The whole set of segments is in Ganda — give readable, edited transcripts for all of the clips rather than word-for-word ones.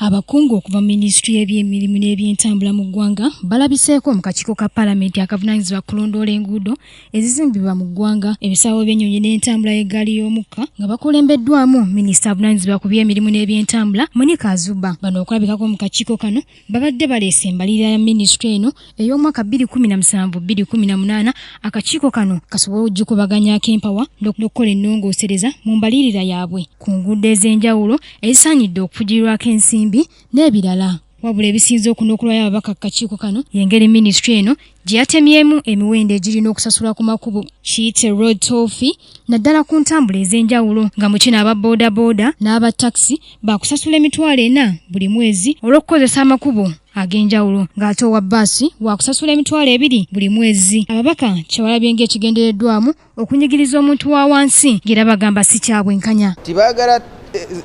Abakungu okuva mu Ministry y'ebyemirimu n'ebyentambula mu ggwanga balabiseeko mu kakiiko ka Paalamenti akavunaanyizibwa kulondoola enguudo ezizimbibwa mu ggwanga, ebisaawo by'ennyonyi n'entambula y'eggaali y'omukka nga bakulembeddwamu Minisita avunaanyizibwa ku by'emirimu n'ebyentambula Monica Azuba. Bano okulabikako mu kakiiko kano babadde baleese embalirira ya Ministry eno ey'omwaka 2017-2018. Akakiiko kano kasobole okugikubaganyako empawa n'okukola ennongoosereza mu mbalirira yaabwe ku nguudo ez'enjawulo ezisaanidde okufugirwako ensimbi n'ebirala. Wabula ebisinze okunokulwayo ababaka kakiiko kano y'engeri Ministry eno gye yatemyemu emiwendo egirina okusasula ku makubo kiyite road toll fee naddala ku ntambula ez'enjawulo, nga mu kino aba boodabooda n'aba taxi baakusasula $40 buli mwezi olw'okukozesa amakubo ag'enjawulo, ng'ate owa bbaasi waakusasula $20 buli mwezi. Ababaka Kyewalabye ng'ekigendereddwamu okunyigiriza omuntu wa wansi ng'era bagamba si kyabwenkanya. Tibaagala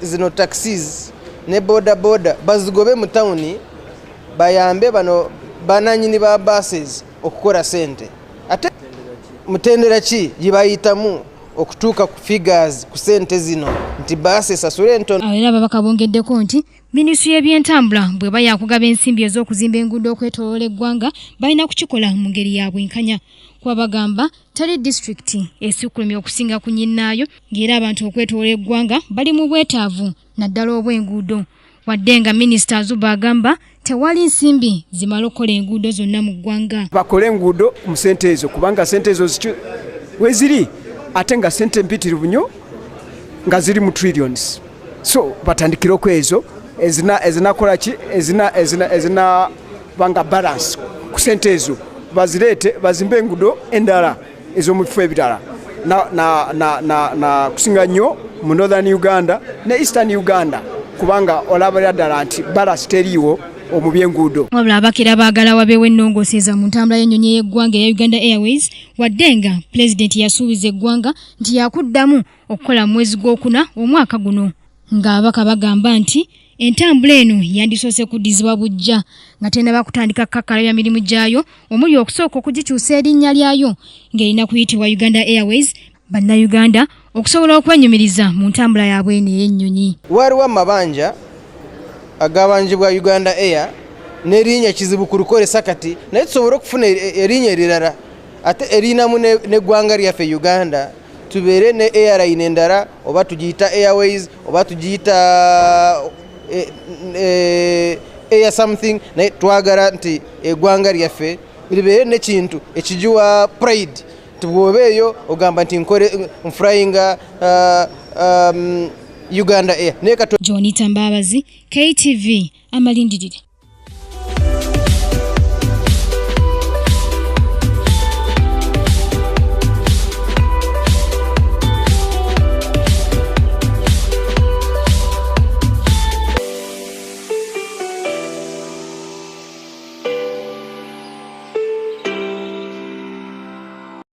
zino taxis ne boda bazigobe mu tawuni bayambe bano bananyini ba buses okukola sente. Ate mutendera ki gibayitamu okutuuka ku figures ku sente zino nti basi esasula entono. Era ababaka bongeddeko nti Ministry y'ebyentambula bwe bayakugaba ensimbi ez'okuzimba enguudo okwetoloola eggwanga balina kukikola mu ngeri ya bwenkanya. Kuba bagamba tali district esikulemye okusinga ku nnyinaayo, ng'era abantu okwetoloola eggwanga bali mu bwetaavu naddala obw'enguudo. Wadde nga Minisita Azuba agamba tewali nsimbi zimala okukola enguudo zonna mu ggwanga. Bakole enguudo mu sente ezo kubanga sente ezo weziri ate nga sente mpitirivu nnyo nga ziri mu trillions. So batandikireko ezo ezinakola ki ezina banga balance ku sente ezo bazirete bazimbe enguudo endala ezo mu bifo ebirala na kusinga nnyo mu Northern Uganda ne Eastern Uganda kubanga olabira ddala nti balance teriiwo omu by'enguudo. Wabula abakira baagala wabeewo ennongoosereza mu ntambula y'ennyonyi y'eggwanga eya Uganda Airways, wadde nga Pulezidenti yasuubiza eggwanga nti yakuddamu okukola mu mwezi gw'okuna omwaka guno, ng'ababaka bagamba nti entambula eno yandisoose kuddizibwa bujja nga tennaba kutandika kkakkala mirimu gyayo, omuli okusooka okugikyusa erinnya lyayo ng'erina kuyitibwa Uganda Airways, bannayuganda okusobola okwenyumiriza mu ntambula yaabwe eno ey'ennyonyi. Waliwo amabanja agabanjibwa Uganda Air n'erinnya kizibu ku lukolesa kati, naye tusobole okufuna erinnya erirala ate erinamu n'eggwanga lyaffe Uganda, tubeere ne airline endala, oba tugiyita Airways oba tugiyita air something, naye twagala nti eggwanga lyaffe libeere n'ekintu ekigiwa pride. Tubwobeeyo ogamba nti nflyinga Uganda Air. Jonita Mbabazi, KTV, amalindirire.